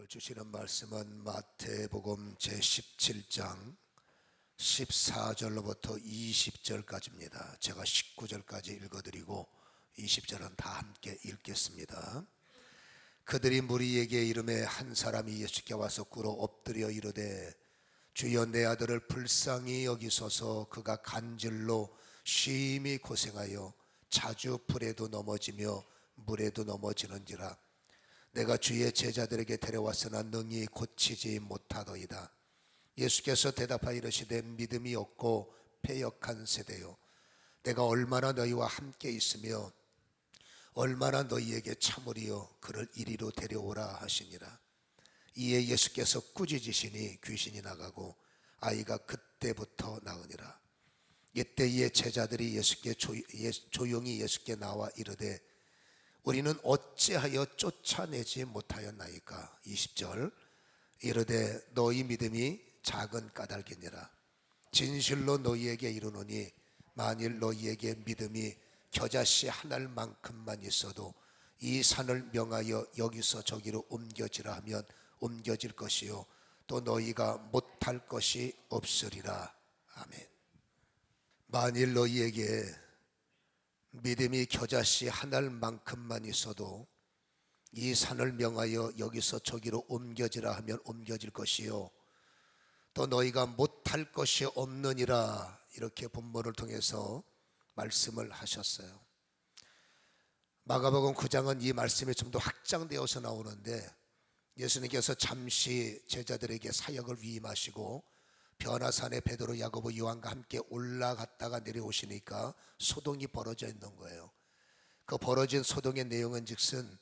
주시는 말씀은 마태복음 제17장 14절로부터 20절까지입니다. 제가 19절까지 읽어드리고 20절은 다 함께 읽겠습니다. 그들이 무리에게 이르매 한 사람이 예수께 와서 꿇어 엎드려 이르되 주여 내 아들을 불쌍히 여기소서. 그가 간질로 심히 고생하여 자주 불에도 넘어지며 물에도 넘어지는지라. 내가 주의 제자들에게 데려왔으나 능히 고치지 못하더이다. 예수께서 대답하여 이르시되 믿음이 없고 패역한 세대요, 내가 얼마나 너희와 함께 있으며 얼마나 너희에게 참으리요 그를 이리로 데려오라 하시니라. 이에 예수께서 꾸짖으시니 귀신이 나가고 아이가 그때부터 나으니라. 이때에 제자들이 조용히 예수께 나와 이르되 우리는 어찌하여 쫓아내지 못하였나이까. 20절 이르되 너희 믿음이 작은 까닭이니라. 진실로 너희에게 이르노니 만일 너희에게 믿음이 겨자씨 한 알만큼만 있어도 이 산을 명하여 여기서 저기로 옮겨지라 하면 옮겨질 것이요 또 너희가 못할 것이 없으리라. 아멘. 만일 너희에게 믿음이 겨자씨 한 알만큼만 있어도 이 산을 명하여 여기서 저기로 옮겨지라 하면 옮겨질 것이요 또 너희가 못할 것이 없느니라. 이렇게 본문을 통해서 말씀을 하셨어요. 마가복음 9장은 이 말씀이 좀 더 확장되어서 나오는데 예수님께서 잠시 제자들에게 사역을 위임하시고 변화산에 베드로, 야고보, 요한과 함께 올라갔다가 내려오시니까 소동이 벌어져 있는 거예요. 그 벌어진 소동의 내용은 즉슨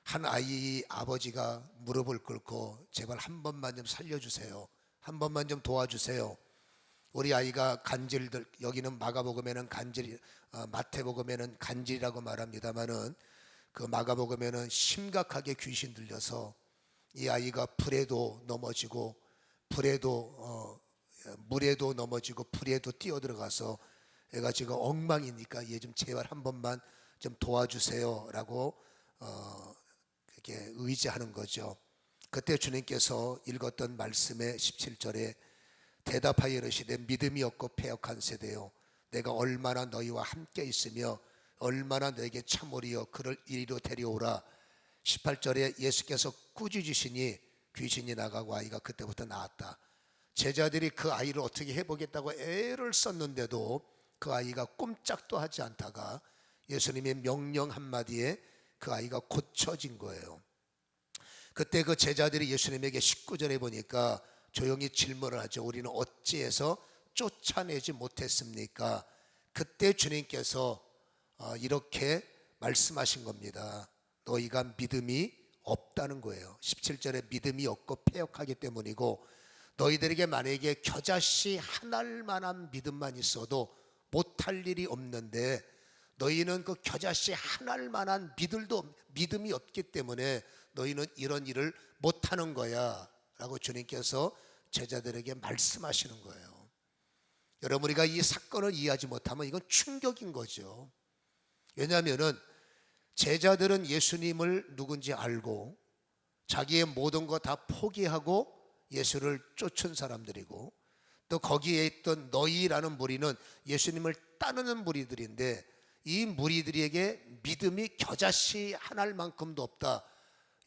한 아이 아버지가 무릎을 꿇고 제발 한 번만 좀 살려주세요, 한 번만 좀 도와주세요. 우리 아이가 간질들, 여기는 마가복음에는 간질, 마태복음에는 간질이라고 말합니다마는 그 마가복음에는 심각하게 귀신 들려서 이 아이가 불에도 넘어지고 물에도 넘어지고 불에도 뛰어들어가서 애가 지금 엉망이니까 얘 좀 제발 한 번만 좀 도와주세요 라고 그렇게 의지하는 거죠. 그때 주님께서 읽었던 말씀의 17절에 대답하여 이르시되 믿음이 없고 패역한 세대요, 내가 얼마나 너희와 함께 있으며 얼마나 너에게 참으리요 그를 이리로 데려오라. 18절에 예수께서 꾸짖으시니 귀신이 나가고 아이가 그때부터 나았다. 제자들이 그 아이를 어떻게 해보겠다고 애를 썼는데도 그 아이가 꼼짝도 하지 않다가 예수님의 명령 한마디에 그 아이가 고쳐진 거예요. 그때 그 제자들이 예수님에게 19절에 보니까 조용히 질문을 하죠. 우리는 어찌해서 쫓아내지 못했습니까? 그때 주님께서 이렇게 말씀하신 겁니다. 너희가 믿음이 없다는 거예요. 17절에 믿음이 없고 패역하기 때문이고, 너희들에게 만약에 겨자씨 한 알만한 믿음만 있어도 못할 일이 없는데 너희는 그 겨자씨 한 알만한 믿음이 없기 때문에 너희는 이런 일을 못하는 거야 라고 주님께서 제자들에게 말씀하시는 거예요. 여러분, 우리가 이 사건을 이해하지 못하면 이건 충격인 거죠. 왜냐하면 제자들은 예수님을 누군지 알고 자기의 모든 거 다 포기하고 예수를 쫓은 사람들이고, 또 거기에 있던 너희라는 무리는 예수님을 따르는 무리들인데 이 무리들에게 믿음이 겨자씨 한 알만큼도 없다.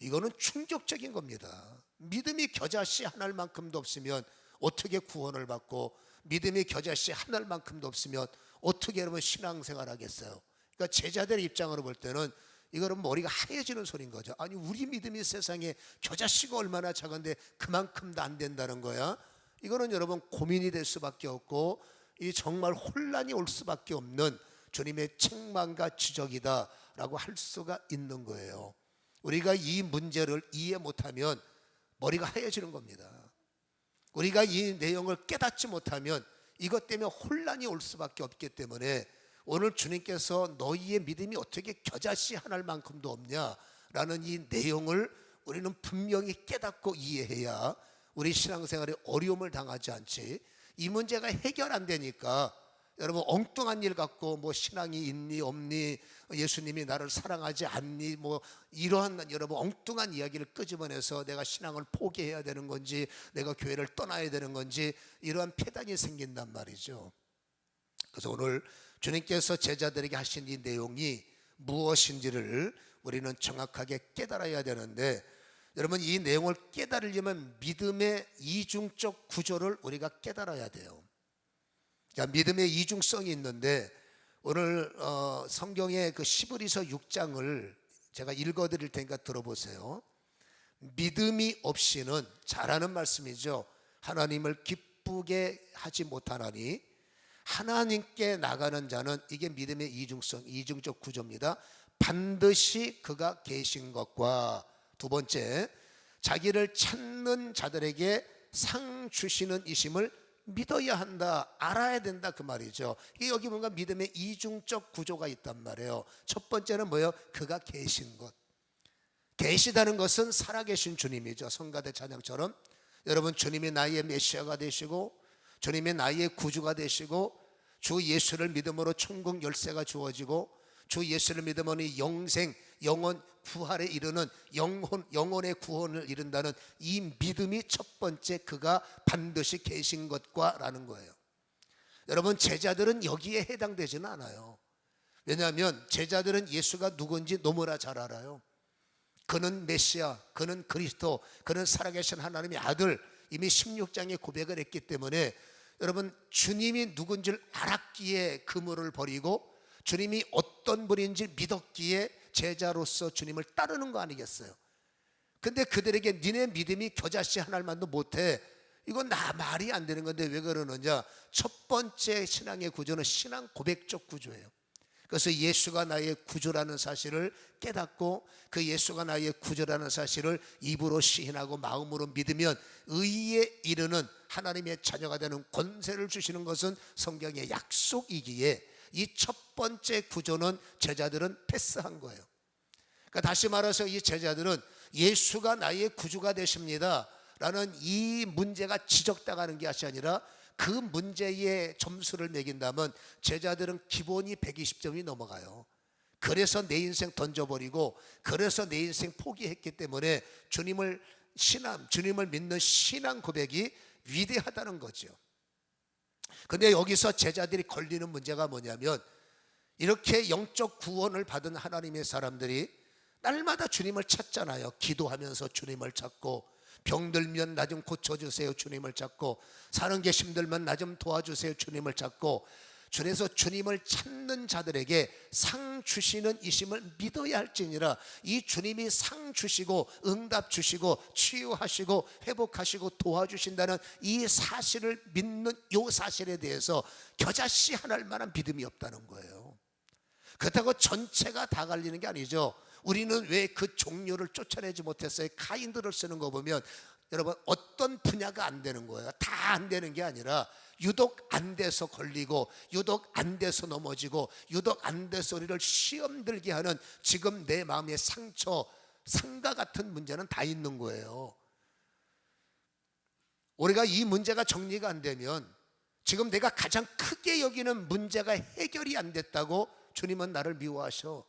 이거는 충격적인 겁니다. 믿음이 겨자씨 한 알만큼도 없으면 어떻게 구원을 받고, 믿음이 겨자씨 한 알만큼도 없으면 어떻게 여러분 신앙생활 하겠어요? 그러니까 제자들의 입장으로 볼 때는 이거는 머리가 하얘지는 소리인 거죠. 아니, 우리 믿음이 세상에 겨자씨가 얼마나 작은데 그만큼도 안 된다는 거야? 이거는 여러분 고민이 될 수밖에 없고 이 정말 혼란이 올 수밖에 없는 주님의 책망과 지적이다 라고 할 수가 있는 거예요. 우리가 이 문제를 이해 못하면 머리가 하얘지는 겁니다. 우리가 이 내용을 깨닫지 못하면 이것 때문에 혼란이 올 수밖에 없기 때문에 오늘 주님께서 너희의 믿음이 어떻게 겨자씨 한 알만큼도 없냐라는 이 내용을 우리는 분명히 깨닫고 이해해야 우리 신앙생활에 어려움을 당하지 않지. 이 문제가 해결 안 되니까 여러분 엉뚱한 일 갖고 뭐 신앙이 있니 없니, 예수님이 나를 사랑하지 않니, 뭐 이러한 여러분 엉뚱한 이야기를 끄집어내서 내가 신앙을 포기해야 되는 건지, 내가 교회를 떠나야 되는 건지, 이러한 패단이 생긴단 말이죠. 그래서 오늘 주님께서 제자들에게 하신 이 내용이 무엇인지를 우리는 정확하게 깨달아야 되는데, 여러분 이 내용을 깨달으려면 믿음의 이중적 구조를 우리가 깨달아야 돼요. 그러니까 믿음의 이중성이 있는데, 오늘 성경의 그 시브리서 6장을 제가 읽어드릴 테니까 들어보세요. 믿음이 없이는, 잘하는 말씀이죠, 하나님을 기쁘게 하지 못하나니 하나님께 나가는 자는, 이게 믿음의 이중성, 이중적 구조입니다. 반드시 그가 계신 것과, 두 번째, 자기를 찾는 자들에게 상 주시는 이심을 믿어야 한다, 알아야 된다, 그 말이죠. 이게 여기 뭔가 믿음의 이중적 구조가 있단 말이에요. 첫 번째는 뭐예요? 그가 계신 것. 계시다는 것은 살아계신 주님이죠. 성가대 찬양처럼 여러분 주님이 나의 메시아가 되시고, 주님이 나의 구주가 되시고, 주 예수를 믿음으로 천국 열쇠가 주어지고, 주 예수를 믿으면 영생, 영원 구할에 이르는 영혼의 구원을 이룬다는 이 믿음이 첫 번째, 그가 반드시 계신 것과 라는 거예요. 여러분 제자들은 여기에 해당되지는 않아요. 왜냐하면 제자들은 예수가 누군지 너무나 잘 알아요. 그는 메시아, 그는 그리스도, 그는 살아계신 하나님의 아들, 이미 16장에 고백을 했기 때문에 여러분 주님이 누군지를 알았기에 그물을 버리고, 주님이 어떤 분인지 믿었기에 제자로서 주님을 따르는 거 아니겠어요? 근데 그들에게 니네 믿음이 겨자씨 하나만도 못해, 이건 나 말이 안 되는 건데 왜 그러느냐? 첫 번째 신앙의 구조는 신앙 고백적 구조예요. 그래서 예수가 나의 구주라는 사실을 깨닫고, 그 예수가 나의 구주라는 사실을 입으로 시인하고 마음으로 믿으면 의에 이르는 하나님의 자녀가 되는 권세를 주시는 것은 성경의 약속이기에, 이 첫 번째 구조는 제자들은 패스한 거예요. 그러니까 다시 말해서 이 제자들은 예수가 나의 구주가 되십니다 라는 이 문제가 지적당하는 것이 아니라, 그 문제에 점수를 매긴다면 제자들은 기본이 120점이 넘어가요. 그래서 내 인생 던져버리고, 그래서 내 인생 포기했기 때문에 주님을 믿는 신앙 고백이 위대하다는 거죠. 근데 여기서 제자들이 걸리는 문제가 뭐냐면, 이렇게 영적 구원을 받은 하나님의 사람들이 날마다 주님을 찾잖아요. 기도하면서 주님을 찾고, 병들면 나 좀 고쳐주세요 주님을 찾고, 사는 게 힘들면 나 좀 도와주세요 주님을 찾고, 그래서 주님을 찾는 자들에게 상 주시는 이심을 믿어야 할지니라. 이 주님이 상 주시고 응답 주시고 치유하시고 회복하시고 도와주신다는 이 사실을 믿는 이 사실에 대해서 겨자씨 하나일 만한 믿음이 없다는 거예요. 그렇다고 전체가 다 갈리는 게 아니죠. 우리는 왜 그 종류를 쫓아내지 못했어요? 가인들을 쓰는 거 보면 여러분 어떤 분야가 안 되는 거예요. 다 안 되는 게 아니라 유독 안 돼서 걸리고, 유독 안 돼서 넘어지고, 유독 안 돼서 우리를 시험 들게 하는 지금 내 마음의 상처, 상과 같은 문제는 다 있는 거예요. 우리가 이 문제가 정리가 안 되면, 지금 내가 가장 크게 여기는 문제가 해결이 안 됐다고 주님은 나를 미워하셔.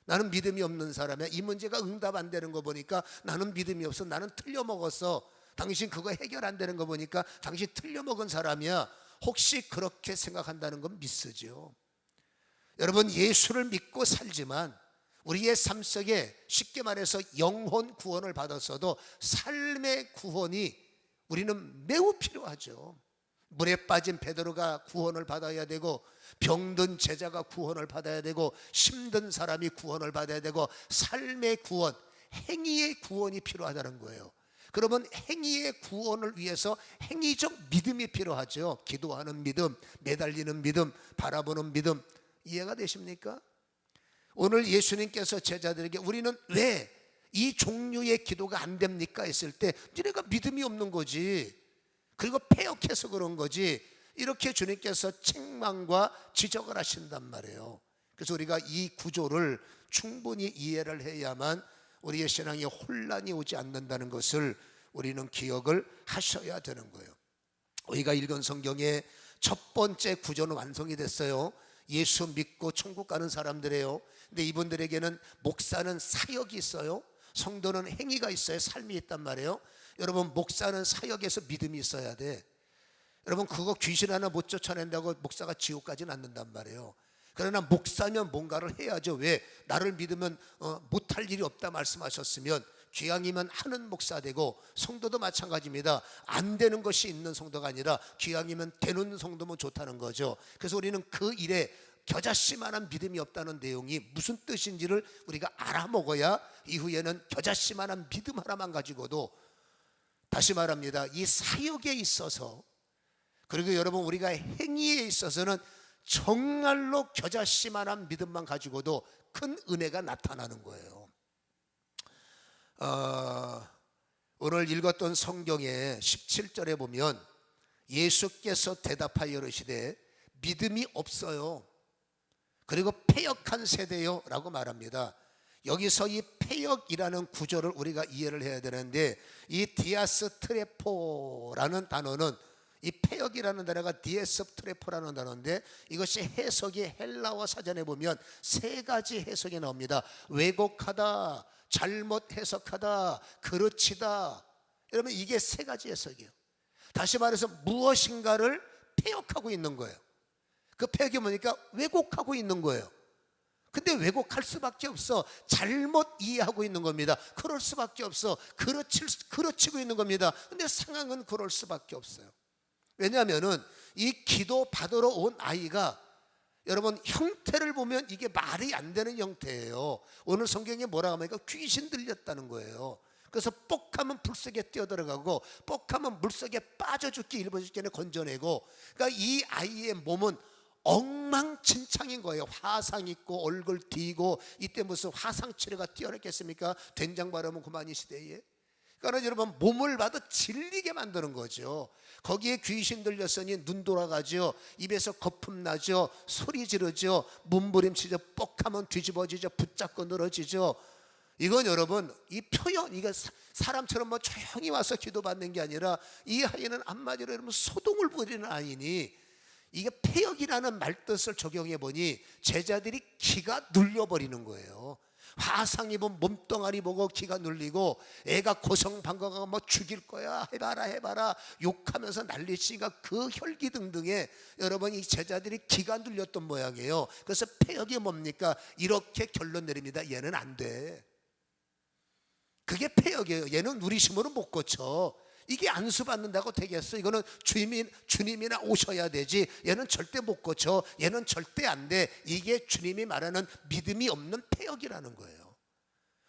나는 믿음이 없는 사람이야. 이 문제가 응답 안 되는 거 보니까 나는 믿음이 없어. 나는 틀려먹었어. 당신 그거 해결 안 되는 거 보니까 당신 틀려먹은 사람이야. 혹시 그렇게 생각한다는 건 미스죠. 여러분 예수를 믿고 살지만 우리의 삶 속에 쉽게 말해서 영혼 구원을 받았어도 삶의 구원이 우리는 매우 필요하죠. 물에 빠진 베드로가 구원을 받아야 되고, 병든 제자가 구원을 받아야 되고, 힘든 사람이 구원을 받아야 되고, 삶의 구원, 행위의 구원이 필요하다는 거예요. 그러면 행위의 구원을 위해서 행위적 믿음이 필요하죠. 기도하는 믿음, 매달리는 믿음, 바라보는 믿음. 이해가 되십니까? 오늘 예수님께서 제자들에게 우리는 왜 이 종류의 기도가 안 됩니까? 했을 때 너네가 믿음이 없는 거지, 그리고 패역해서 그런 거지, 이렇게 주님께서 책망과 지적을 하신단 말이에요. 그래서 우리가 이 구조를 충분히 이해를 해야만 우리의 신앙에 혼란이 오지 않는다는 것을 우리는 기억을 하셔야 되는 거예요. 우리가 읽은 성경에 첫 번째 구조는 완성이 됐어요. 예수 믿고 천국 가는 사람들이에요. 근데 이분들에게는 목사는 사역이 있어요. 성도는 행위가 있어요. 삶이 있단 말이에요. 여러분, 목사는 사역에서 믿음이 있어야 돼. 여러분, 그거 귀신 하나 못 쫓아낸다고 목사가 지옥 가진 않는단 말이에요. 그러나 목사면 뭔가를 해야죠. 왜? 나를 믿으면 못할 일이 없다 말씀하셨으면 기왕이면 하는 목사 되고, 성도도 마찬가지입니다. 안 되는 것이 있는 성도가 아니라 기왕이면 되는 성도면 좋다는 거죠. 그래서 우리는 그 일에 겨자씨만한 믿음이 없다는 내용이 무슨 뜻인지를 우리가 알아먹어야 이후에는 겨자씨만한 믿음 하나만 가지고도, 다시 말합니다, 이 사역에 있어서, 그리고 여러분 우리가 행위에 있어서는 정말로 겨자씨만한 믿음만 가지고도 큰 은혜가 나타나는 거예요. 오늘 읽었던 성경의 17절에 보면 예수께서 대답하여 이르시되 믿음이 없어요. 그리고 패역한 세대요 라고 말합니다. 여기서 이 패역이라는 구조를 우리가 이해를 해야 되는데, 이 디아스 트레포라는 단어는, 이 패역이라는 단어가 디에스 트레포라는 단어인데, 이것이 해석이 헬라어 사전에 보면 세 가지 해석이 나옵니다. 왜곡하다, 잘못 해석하다, 그르치다. 여러분, 이게 세 가지 해석이에요. 다시 말해서 무엇인가를 패역하고 있는 거예요. 그 패역이 뭐니까 왜곡하고 있는 거예요. 근데 왜곡할 수밖에 없어. 잘못 이해하고 있는 겁니다. 그럴 수밖에 없어. 그르치고 있는 겁니다. 근데 상황은 그럴 수밖에 없어요. 왜냐하면은 이 기도 받으러 온 아이가, 여러분 형태를 보면 이게 말이 안 되는 형태예요. 오늘 성경에 뭐라고 하니까 귀신 들렸다는 거예요. 그래서 뻑하면 불속에 뛰어들어가고 뻑하면 물속에 빠져 죽기 일부 직전에 건져내고, 그러니까 이 아이의 몸은 엉망진창인 거예요. 화상 있고 얼굴 뒤고, 이때 무슨 화상 치료가 뛰어났겠습니까? 된장 바르면 그만 이 시대에. 그러니까 여러분, 몸을 봐도 질리게 만드는 거죠. 거기에 귀신 들렸으니 눈 돌아가죠, 입에서 거품 나죠, 소리 지르죠, 몸부림치죠, 뻑하면 뒤집어지죠, 붙잡고 늘어지죠. 이건 여러분, 이 표현, 이거 사람처럼 뭐 조용히 와서 기도받는 게 아니라, 이 아이는 한마디로 여러분 소동을 부리는 아이니, 이게 패역이라는 말뜻을 적용해 보니 제자들이 기가 눌려버리는 거예요. 화상 입은 몸뚱아리 보고 기가 눌리고, 애가 고성방가가 뭐 죽일 거야, 해봐라 욕하면서 난리치니까 그 혈기 등등에 여러분 이 제자들이 기가 눌렸던 모양이에요. 그래서 패역이 뭡니까? 이렇게 결론 내립니다. 얘는 안 돼. 그게 패역이에요. 얘는 우리 힘으로 못 고쳐. 이게 안수받는다고 되겠어? 이거는 주님이나 오셔야 되지. 얘는 절대 못 고쳐. 얘는 절대 안 돼. 이게 주님이 말하는 믿음이 없는 패역이라는 거예요.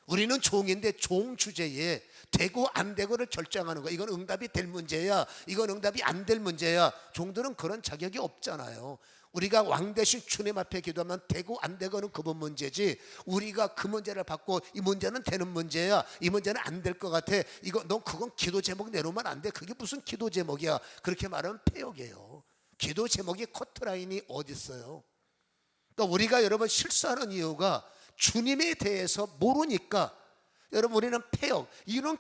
우리는 종인데 종 주제에 되고 안 되고를 결정하는 거예요. 이건 응답이 될 문제야, 이건 응답이 안 될 문제야. 종들은 그런 자격이 없잖아요. 우리가 왕 대신 주님 앞에 기도하면 되고 안 되고는 그분 문제지, 우리가 그 문제를 받고 이 문제는 되는 문제야, 이 문제는 안 될 것 같아, 이거 넌 그건 기도 제목 내놓으면 안 돼. 그게 무슨 기도 제목이야. 그렇게 말하면 패역이에요. 기도 제목이 커트라인이 어디 있어요? 그러니까 우리가 여러분 실수하는 이유가 주님에 대해서 모르니까, 여러분 우리는 패역, 이거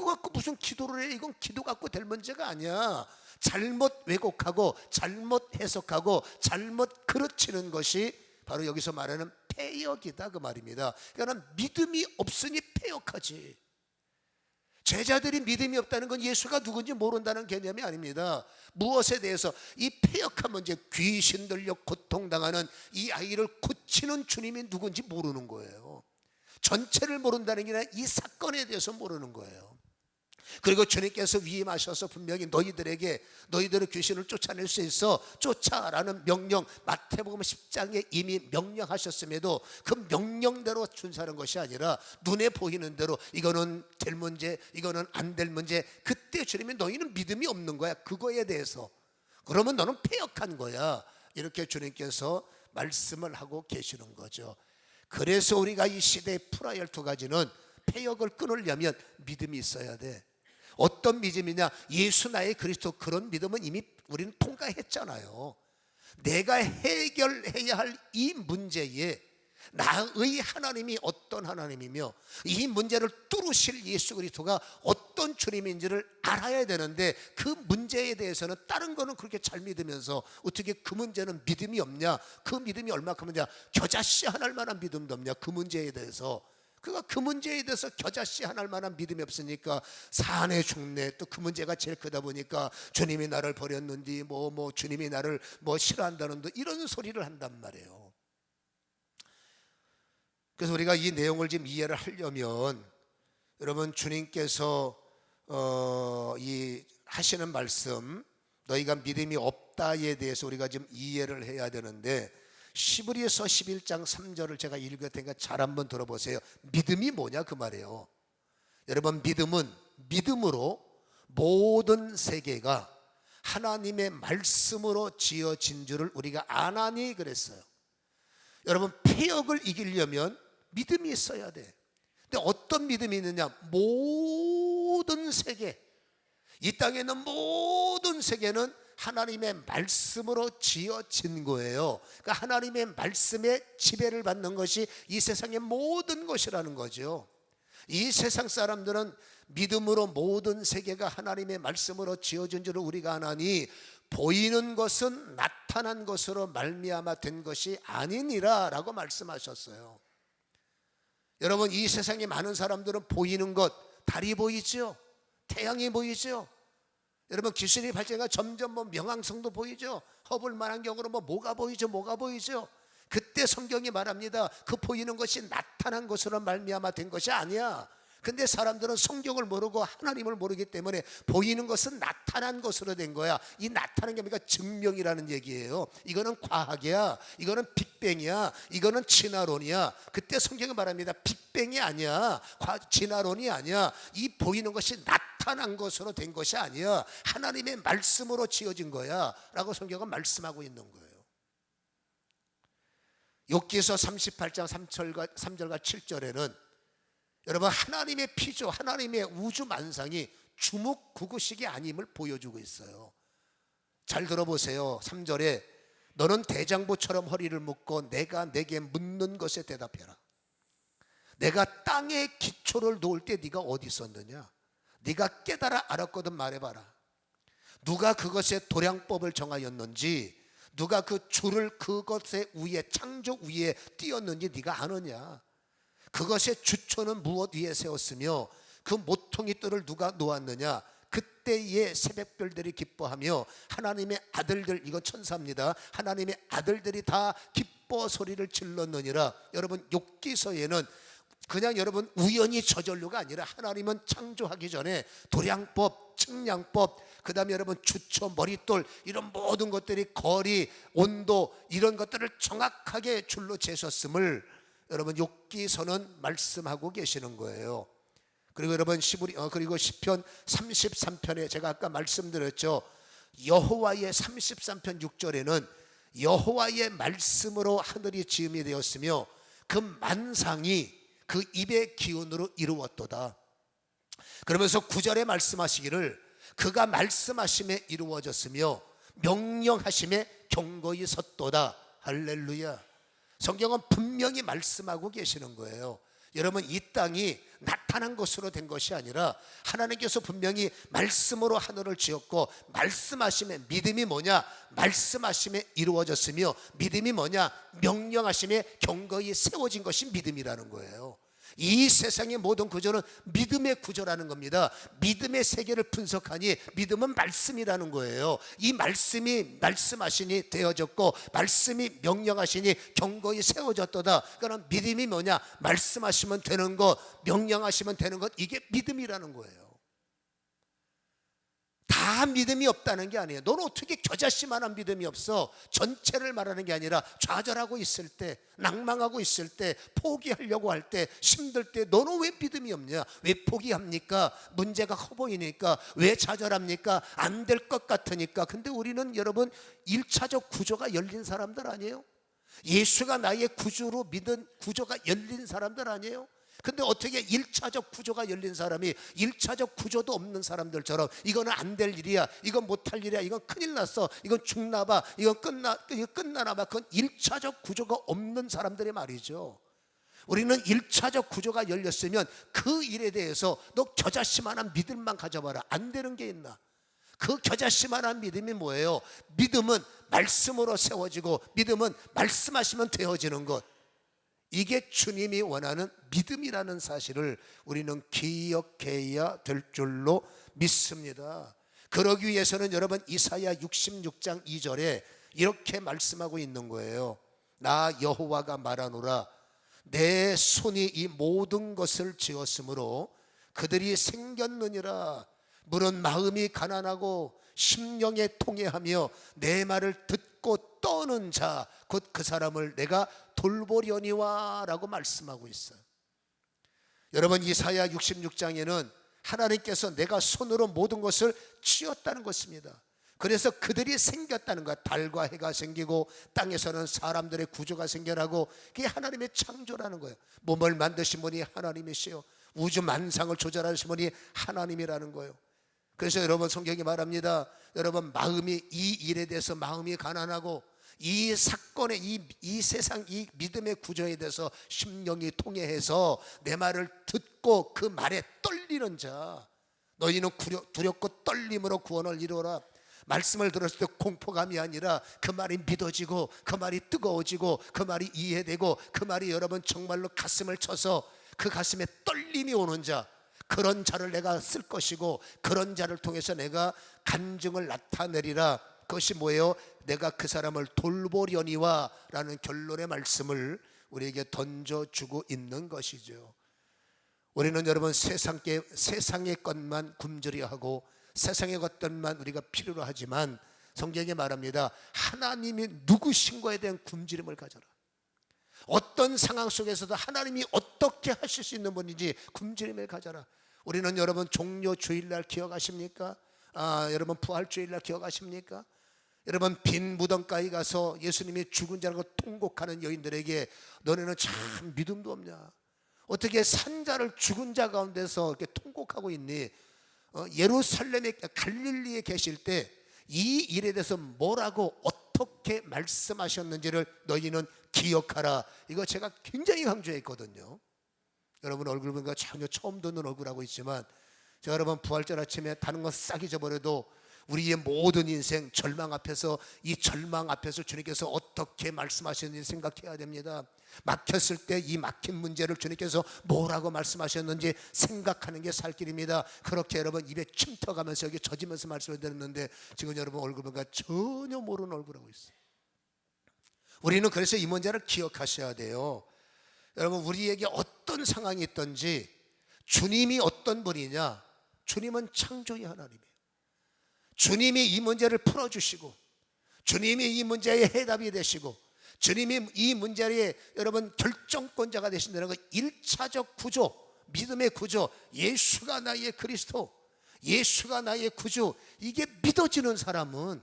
갖고 무슨 기도를 해? 이건 기도 갖고 될 문제가 아니야. 잘못 왜곡하고 잘못 해석하고 잘못 그르치는 것이 바로 여기서 말하는 패역이다, 그 말입니다. 그러니까 믿음이 없으니 패역하지. 제자들이 믿음이 없다는 건 예수가 누군지 모른다는 개념이 아닙니다. 무엇에 대해서? 이 패역한 문제, 귀신 들려 고통당하는 이 아이를 고치는 주님이 누군지 모르는 거예요. 전체를 모른다는 게 아니라 이 사건에 대해서 모르는 거예요. 그리고 주님께서 위임하셔서 분명히 너희들의 귀신을 쫓아낼 수 있어, 쫓아라는 명령, 마태복음 10장에 이미 명령하셨음에도 그 명령대로 준사하는 것이 아니라 눈에 보이는 대로 이거는 될 문제, 이거는 안 될 문제. 그때 주님이 너희는 믿음이 없는 거야, 그거에 대해서. 그러면 너는 패역한 거야. 이렇게 주님께서 말씀을 하고 계시는 거죠. 그래서 우리가 이 시대에 풀어야 할 두 가지는, 패역을 끊으려면 믿음이 있어야 돼. 어떤 믿음이냐? 예수 나의 그리스도, 그런 믿음은 이미 우리는 통과했잖아요. 내가 해결해야 할 이 문제에 나의 하나님이 어떤 하나님이며 이 문제를 뚫으실 예수 그리스도가 어떤 어떤 주님인지를 알아야 되는데 그 문제에 대해서는 다른 거는 그렇게 잘 믿으면서 어떻게 그 문제는 믿음이 없냐, 그 믿음이 얼마큼이냐, 겨자씨 하나할 만한 믿음도 없냐, 그 문제에 대해서. 그가 그 문제에 대해서 겨자씨 하나할 만한 믿음이 없으니까 사내 죽네, 또 그 문제가 제일 크다 보니까 주님이 나를 버렸는지 주님이 나를 싫어한다는 듯 이런 소리를 한단 말이에요. 그래서 우리가 이 내용을 지금 이해를 하려면 여러분, 주님께서 이 하시는 말씀, 너희가 믿음이 없다에 대해서 우리가 지금 이해를 해야 되는데, 히브리서 11장 3절을 제가 읽을 테니까 잘 한번 들어보세요. 믿음이 뭐냐 그 말이에요. 여러분, 믿음은 믿음으로 모든 세계가 하나님의 말씀으로 지어진 줄을 우리가 아나니 그랬어요. 여러분, 폐역을 이기려면 믿음이 있어야 돼. 근데 어떤 믿음이 있느냐? 모든 세계, 이 땅에 있는 모든 세계는 하나님의 말씀으로 지어진 거예요. 그러니까 하나님의 말씀에 지배를 받는 것이 이 세상의 모든 것이라는 거죠. 이 세상 사람들은 믿음으로 모든 세계가 하나님의 말씀으로 지어진 줄을 우리가 아나니 보이는 것은 나타난 것으로 말미암아 된 것이 아니니라 라고 말씀하셨어요. 여러분, 이 세상에 많은 사람들은 보이는 것, 달이 보이죠? 태양이 보이죠? 여러분, 귀신이 발전해가 점점 명왕성도 보이죠? 허볼 만한 경우로 뭐가 보이죠? 뭐가 보이죠? 그때 성경이 말합니다. 그 보이는 것이 나타난 것으로 말미암아 된 것이 아니야. 근데 사람들은 성경을 모르고 하나님을 모르기 때문에 보이는 것은 나타난 것으로 된 거야. 이 나타난 게 뭡니까? 증명이라는 얘기예요. 이거는 과학이야, 이거는 빅뱅이야, 이거는 진화론이야. 그때 성경이 말합니다. 빅뱅이 아니야, 진화론이 아니야. 이 보이는 것이 나타난 것으로 된 것이 아니야, 하나님의 말씀으로 지어진 거야 라고 성경은 말씀하고 있는 거예요. 욥기서 38장 3절과 7절에는 여러분, 하나님의 피조, 하나님의 우주 만상이 주묵구구식이 아님을 보여주고 있어요. 잘 들어보세요. 3절에 너는 대장부처럼 허리를 묶고 내가 내게 묻는 것에 대답해라. 내가 땅에 기초를 놓을 때 네가 어디 있었느냐? 네가 깨달아 알았거든 말해봐라. 누가 그것의 도량법을 정하였는지, 누가 그 줄을 그것의 위에, 창조 위에 띄었는지 네가 아느냐? 그것의 주초는 무엇 위에 세웠으며 그 모퉁이 뜰을 누가 놓았느냐? 그때의 새벽별들이 기뻐하며 하나님의 아들들, 이건 천사입니다, 하나님의 아들들이 다 기뻐 소리를 질렀느니라. 여러분, 욥기서에는 그냥 여러분 우연히 저절로가 아니라 하나님은 창조하기 전에 도량법, 측량법, 그 다음에 여러분 주초, 머릿돌, 이런 모든 것들이 거리, 온도, 이런 것들을 정확하게 줄로 재셨음을 여러분 욥기서는 말씀하고 계시는 거예요. 그리고 여러분 그리고 시편 33편에 제가 아까 말씀드렸죠. 여호와의 33편 6절에는 여호와의 말씀으로 하늘이 지음이 되었으며 그 만상이 그 입의 기운으로 이루었도다. 그러면서 9절에 말씀하시기를 그가 말씀하심에 이루어졌으며 명령하심에 경고히 섰도다. 할렐루야. 성경은 분명히 말씀하고 계시는 거예요. 여러분, 이 땅이 나타난 것으로 된 것이 아니라 하나님께서 분명히 말씀으로 하늘을 지었고, 말씀하심에, 믿음이 뭐냐? 말씀하심에 이루어졌으며, 믿음이 뭐냐? 명령하심에 경거히 세워진 것이 믿음이라는 거예요. 이 세상의 모든 구조는 믿음의 구조라는 겁니다. 믿음의 세계를 분석하니 믿음은 말씀이라는 거예요. 이 말씀이 말씀하시니 되어졌고, 말씀이 명령하시니 경고히 세워졌도다. 그러니까 믿음이 뭐냐? 말씀하시면 되는 것, 명령하시면 되는 것, 이게 믿음이라는 거예요. 다 믿음이 없다는 게 아니에요. 너는 어떻게 겨자씨만한 믿음이 없어? 전체를 말하는 게 아니라 좌절하고 있을 때, 낭망하고 있을 때, 포기하려고 할 때, 힘들 때 너는 왜 믿음이 없냐? 왜 포기합니까? 문제가 커 보이니까. 왜 좌절합니까? 안 될 것 같으니까. 근데 우리는 여러분 1차적 구조가 열린 사람들 아니에요? 예수가 나의 구주로 믿은 구조가 열린 사람들 아니에요? 근데 어떻게 1차적 구조가 열린 사람이 1차적 구조도 없는 사람들처럼 이거는 안 될 일이야, 이건 못할 일이야, 이건 큰일 났어, 이건 죽나 봐, 이건 끝나나 봐. 그건 1차적 구조가 없는 사람들이 말이죠. 우리는 1차적 구조가 열렸으면 그 일에 대해서 너 겨자씨만한 믿음만 가져봐라. 안 되는 게 있나? 그 겨자씨만한 믿음이 뭐예요? 믿음은 말씀으로 세워지고 믿음은 말씀하시면 되어지는 것. 이게 주님이 원하는 믿음이라는 사실을 우리는 기억해야 될 줄로 믿습니다. 그러기 위해서는 여러분 이사야 66장 2절에 이렇게 말씀하고 있는 거예요. 나 여호와가 말하노라. 내 손이 이 모든 것을 지었으므로 그들이 생겼느니라. 물은 마음이 가난하고 심령에 통해하며 내 말을 듣고 떠는 자 곧 그 사람을 내가 돌보려니와 라고 말씀하고 있어요. 여러분 이사야 66장에는 하나님께서 내가 손으로 모든 것을 지었다는 것입니다. 그래서 그들이 생겼다는 것, 달과 해가 생기고 땅에서는 사람들의 구조가 생겨나고 그게 하나님의 창조라는 거예요. 몸을 만드신 분이 하나님이시요 우주 만상을 조절하신 분이 하나님이라는 거예요. 그래서 여러분 성경이 말합니다. 여러분 마음이 이 일에 대해서 마음이 가난하고 이 사건에 이 세상 이 믿음의 구조에 대해서 심령이 통해해서 내 말을 듣고 그 말에 떨리는 자 너희는 두렵고 떨림으로 구원을 이루어라. 말씀을 들었을 때 공포감이 아니라 그 말이 믿어지고 그 말이 뜨거워지고 그 말이 이해되고 그 말이 여러분 정말로 가슴을 쳐서 그 가슴에 떨림이 오는 자 그런 자를 내가 쓸 것이고 그런 자를 통해서 내가 간증을 나타내리라. 그것이 뭐예요? 내가 그 사람을 돌보려니와 라는 결론의 말씀을 우리에게 던져주고 있는 것이죠. 우리는 여러분 세상의 것만 굶주려 하고 세상의 것들만 우리가 필요로 하지만 성경이 말합니다. 하나님이 누구신 거에 대한 굶주림을 가져라. 어떤 상황 속에서도 하나님이 어떻게 하실 수 있는 분인지 굶주림을 가져라. 우리는 여러분 종려 주일날 기억하십니까? 여러분 부활 주일날 기억하십니까? 여러분 빈 무덤가에 가서 예수님이 죽은 자라고 통곡하는 여인들에게 너네는 참 믿음도 없냐? 어떻게 산자를 죽은 자 가운데서 이렇게 통곡하고 있니? 예루살렘의 갈릴리에 계실 때 이 일에 대해서 뭐라고 어떻게 말씀하셨는지를 너희는 기억하라. 이거 제가 굉장히 강조했거든요. 여러분 얼굴 보니까 전혀 처음 듣는 얼굴하고 있지만 제가 여러분 부활절 아침에 다른 거 싹 잊어버려도 우리의 모든 인생 절망 앞에서 이 절망 앞에서 주님께서 어떻게 말씀하셨는지 생각해야 됩니다. 막혔을 때 이 막힌 문제를 주님께서 뭐라고 말씀하셨는지 생각하는 게 살 길입니다. 그렇게 여러분 입에 침 터가면서 여기 젖으면서 말씀을 드렸는데 지금 여러분 얼굴 보니까 전혀 모르는 얼굴하고 있어요. 우리는 그래서 이 문제를 기억하셔야 돼요. 여러분 우리에게 어떤 상황이 있든지 주님이 어떤 분이냐? 주님은 창조의 하나님이에요. 주님이 이 문제를 풀어주시고 주님이 이 문제의 해답이 되시고 주님이 이 문제의 여러분 결정권자가 되신다는 것 1차적 구조, 믿음의 구조, 예수가 나의 그리스도, 예수가 나의 구주, 이게 믿어지는 사람은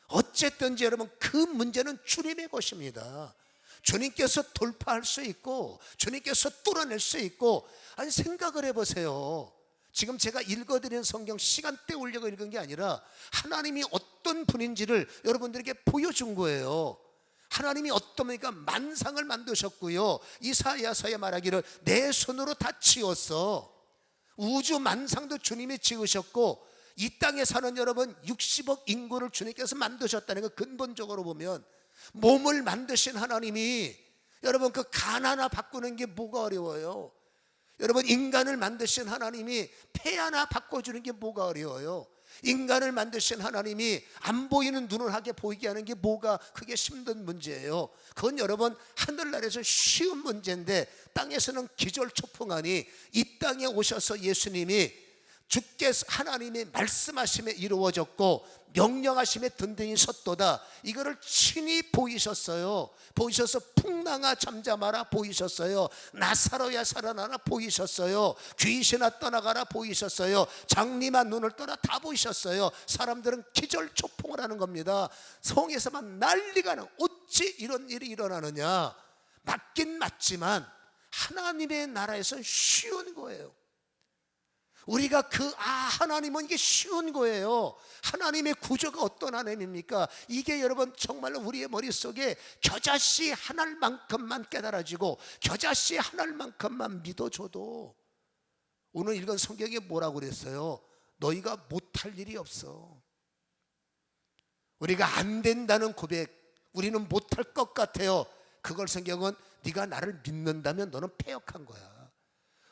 어쨌든지 여러분 그 문제는 주님의 것입니다. 주님께서 돌파할 수 있고 주님께서 뚫어낼 수 있고. 아니 생각을 해보세요. 지금 제가 읽어드린 성경 시간 때우려고 읽은 게 아니라 하나님이 어떤 분인지를 여러분들에게 보여준 거예요. 하나님이 어떤 분이니까 만상을 만드셨고요. 이사야서에 말하기를 내 손으로 다 지었어. 우주 만상도 주님이 지으셨고 이 땅에 사는 여러분 60억 인구를 주님께서 만드셨다는 거 근본적으로 보면 몸을 만드신 하나님이 여러분 그 간 하나 바꾸는 게 뭐가 어려워요? 여러분 인간을 만드신 하나님이 폐 하나 바꿔주는 게 뭐가 어려워요? 인간을 만드신 하나님이 안 보이는 눈을 하게 보이게 하는 게 뭐가 그게 힘든 문제예요. 그건 여러분 하늘나라에서 쉬운 문제인데 땅에서는 기절초풍하니 이 땅에 오셔서 예수님이 주께서 하나님이 말씀하심에 이루어졌고 명령하심에 든든히 섰도다. 이거를 친히 보이셨어요. 보이셔서 풍랑아 잠잠하라 보이셨어요. 나사로야 살아나라 보이셨어요. 귀신아 떠나가라 보이셨어요. 장님아 눈을 떠나 다 보이셨어요. 사람들은 기절초풍을 하는 겁니다. 성에서만 난리가 나. 어찌 이런 일이 일어나느냐. 맞긴 맞지만 하나님의 나라에서는 쉬운 거예요. 우리가 하나님은 이게 쉬운 거예요. 하나님의 구조가 어떤 하나님입니까? 이게 여러분 정말로 우리의 머릿속에 겨자씨 하나만큼만 깨달아지고 겨자씨 하나만큼만 믿어줘도, 오늘 읽은 성경에 뭐라고 그랬어요? 너희가 못할 일이 없어. 우리가 안 된다는 고백, 우리는 못할 것 같아요. 그걸 성경은 네가 나를 믿는다면 너는 패역한 거야.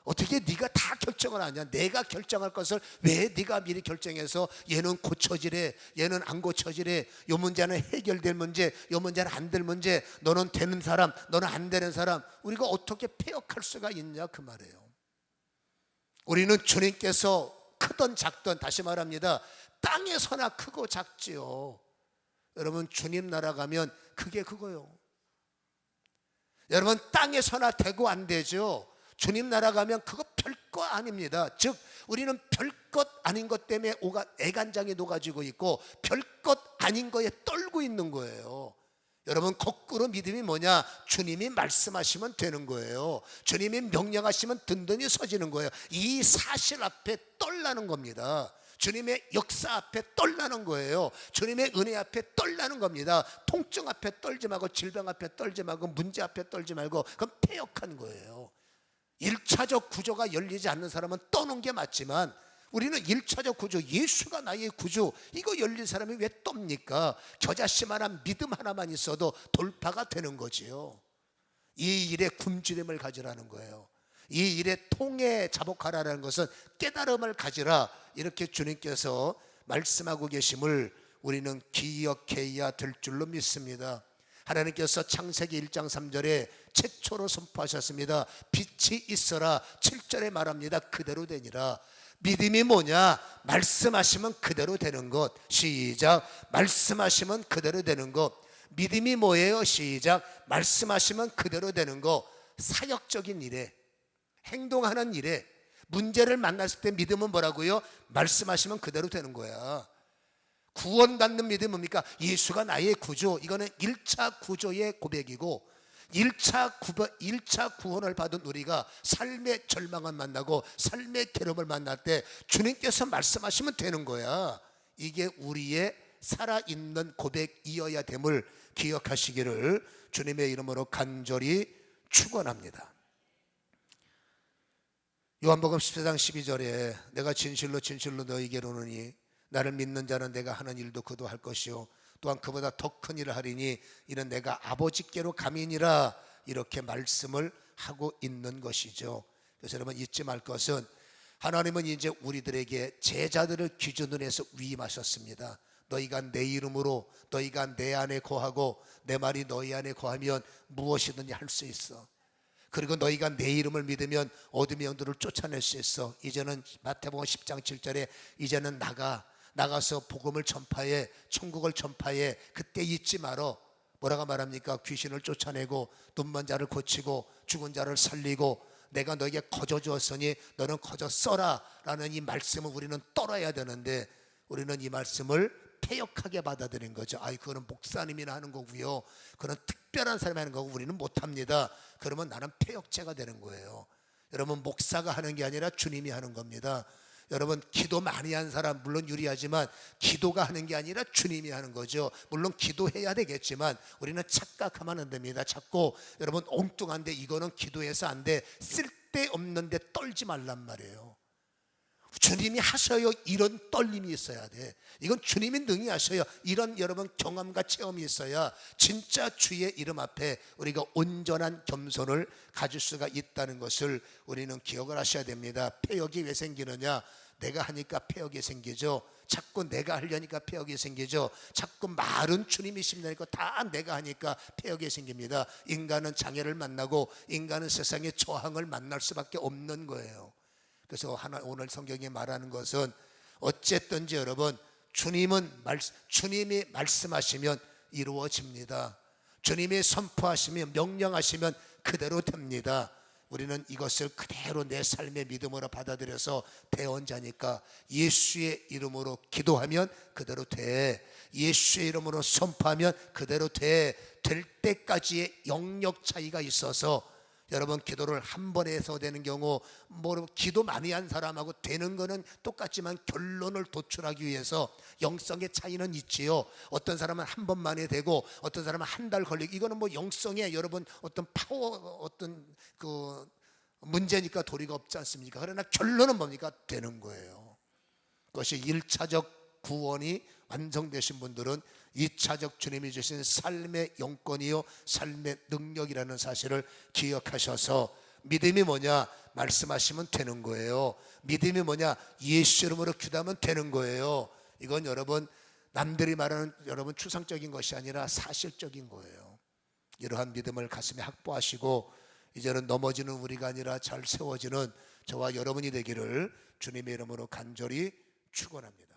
어떻게 네가 다 결정을 하냐? 내가 결정할 것을 왜 네가 미리 결정해서 얘는 고쳐지래, 얘는 안 고쳐지래, 요 문제는 해결될 문제, 요 문제는 안 될 문제, 너는 되는 사람, 너는 안 되는 사람, 우리가 어떻게 패역할 수가 있냐 그 말이에요. 우리는 주님께서 크든 작든, 다시 말합니다, 땅에서나 크고 작지요. 여러분 주님 나라 가면 그게 그거요. 여러분 땅에서나 되고 안 되죠. 주님 나라 가면 그거 별거 아닙니다. 즉 우리는 별것 아닌 것 때문에 애간장에 녹아지고 있고 별것 아닌 거에 떨고 있는 거예요. 여러분 거꾸로 믿음이 뭐냐? 주님이 말씀하시면 되는 거예요. 주님이 명령하시면 든든히 서지는 거예요. 이 사실 앞에 떨라는 겁니다. 주님의 역사 앞에 떨라는 거예요. 주님의 은혜 앞에 떨라는 겁니다. 통증 앞에 떨지 말고, 질병 앞에 떨지 말고, 문제 앞에 떨지 말고, 그건 패역한 거예요. 1차적 구조가 열리지 않는 사람은 떠는 게 맞지만, 우리는 1차적 구조, 예수가 나의 구조, 이거 열린 사람이 왜 떱니까? 겨자씨만한 믿음 하나만 있어도 돌파가 되는 거지요. 이 일에 굶주림을 가지라는 거예요. 이 일에 통해 자복하라는 것은 깨달음을 가지라, 이렇게 주님께서 말씀하고 계심을 우리는 기억해야 될 줄로 믿습니다. 하나님께서 창세기 1장 3절에 최초로 선포하셨습니다. 빛이 있어라. 7절에 말합니다. 그대로 되니라. 믿음이 뭐냐? 말씀하시면 그대로 되는 것. 시작. 말씀하시면 그대로 되는 것. 믿음이 뭐예요? 시작. 말씀하시면 그대로 되는 것. 사역적인 일에, 행동하는 일에, 문제를 만났을 때 믿음은 뭐라고요? 말씀하시면 그대로 되는 거야. 구원받는 믿음은 뭡니까? 예수가 나의 구조. 이거는 1차 구조의 고백이고, 1차 구원을 받은 우리가 삶의 절망을 만나고 삶의 괴로움을 만날 때 주님께서 말씀하시면 되는 거야. 이게 우리의 살아있는 고백이어야 됨을 기억하시기를 주님의 이름으로 간절히 축원합니다. 요한복음 14장 12절에 내가 진실로 진실로 너희에게 이르노니 나를 믿는 자는 내가 하는 일도 그도 할 것이요 또한 그보다 더 큰 일을 하리니 이는 내가 아버지께로 감이니라, 이렇게 말씀을 하고 있는 것이죠. 그래서 여러분 잊지 말 것은, 하나님은 이제 우리들에게 제자들을 기준으로 해서 위임하셨습니다. 너희가 내 이름으로, 너희가 내 안에 거하고 내 말이 너희 안에 거하면 무엇이든지 할 수 있어. 그리고 너희가 내 이름을 믿으면 어둠의 영들을 쫓아낼 수 있어. 이제는 마태복음 10장 7절에 이제는 나가서 복음을 전파해, 천국을 전파해. 그때 잊지 말어. 뭐라고 말합니까? 귀신을 쫓아내고 눈먼 자를 고치고 죽은 자를 살리고 내가 너에게 거저 주었으니 너는 거저 써라 라는 이 말씀을 우리는 떨어야 되는데, 우리는 이 말씀을 패역하게 받아들인 거죠. 그거는 목사님이나 하는 거고요, 그건 특별한 사람이 하는 거고 우리는 못합니다. 그러면 나는 패역죄가 되는 거예요. 여러분 목사가 하는 게 아니라 주님이 하는 겁니다. 여러분 기도 많이 한 사람 물론 유리하지만 기도가 하는 게 아니라 주님이 하는 거죠. 물론 기도해야 되겠지만 우리는 착각하면 안 됩니다. 자꾸 여러분 엉뚱한데 이거는 기도해서 안 돼, 쓸데없는데 떨지 말란 말이에요. 주님이 하셔요. 이런 떨림이 있어야 돼. 이건 주님이 능히 하셔요. 이런 여러분 경험과 체험이 있어야 진짜 주의 이름 앞에 우리가 온전한 겸손을 가질 수가 있다는 것을 우리는 기억을 하셔야 됩니다. 패역이 왜 생기느냐? 내가 하니까 패역이 생기죠. 자꾸 내가 하려니까 패역이 생기죠. 자꾸 말은 주님이 심다니까 다 내가 하니까 패역이 생깁니다. 인간은 장애를 만나고 인간은 세상의 저항을 만날 수밖에 없는 거예요. 그래서 오늘 성경이 말하는 것은 어쨌든지 여러분 주님이 말씀하시면 이루어집니다. 주님이 선포하시면 명령하시면 그대로 됩니다. 우리는 이것을 그대로 내 삶의 믿음으로 받아들여서 대언자니까 예수의 이름으로 기도하면 그대로 돼, 예수의 이름으로 선포하면 그대로 돼. 될 때까지의 영역 차이가 있어서 여러분 기도를 한 번 해서 되는 경우, 뭐 기도 많이 한 사람하고 되는 거는 똑같지만 결론을 도출하기 위해서 영성의 차이는 있지요. 어떤 사람은 한 번만에 되고 어떤 사람은 한 달 걸리고, 이거는 뭐 영성에 여러분 어떤 파워, 어떤 그 문제니까 도리가 없지 않습니까? 그러나 결론은 뭡니까? 되는 거예요. 그것이 1차적 구원이 완성되신 분들은 2차적 주님이 주신 삶의 영권이요 삶의 능력이라는 사실을 기억하셔서, 믿음이 뭐냐? 말씀하시면 되는 거예요. 믿음이 뭐냐? 예수 이름으로 기도하면 되는 거예요. 이건 여러분 남들이 말하는 여러분 추상적인 것이 아니라 사실적인 거예요. 이러한 믿음을 가슴에 확보하시고 이제는 넘어지는 우리가 아니라 잘 세워지는 저와 여러분이 되기를 주님의 이름으로 간절히 축원합니다.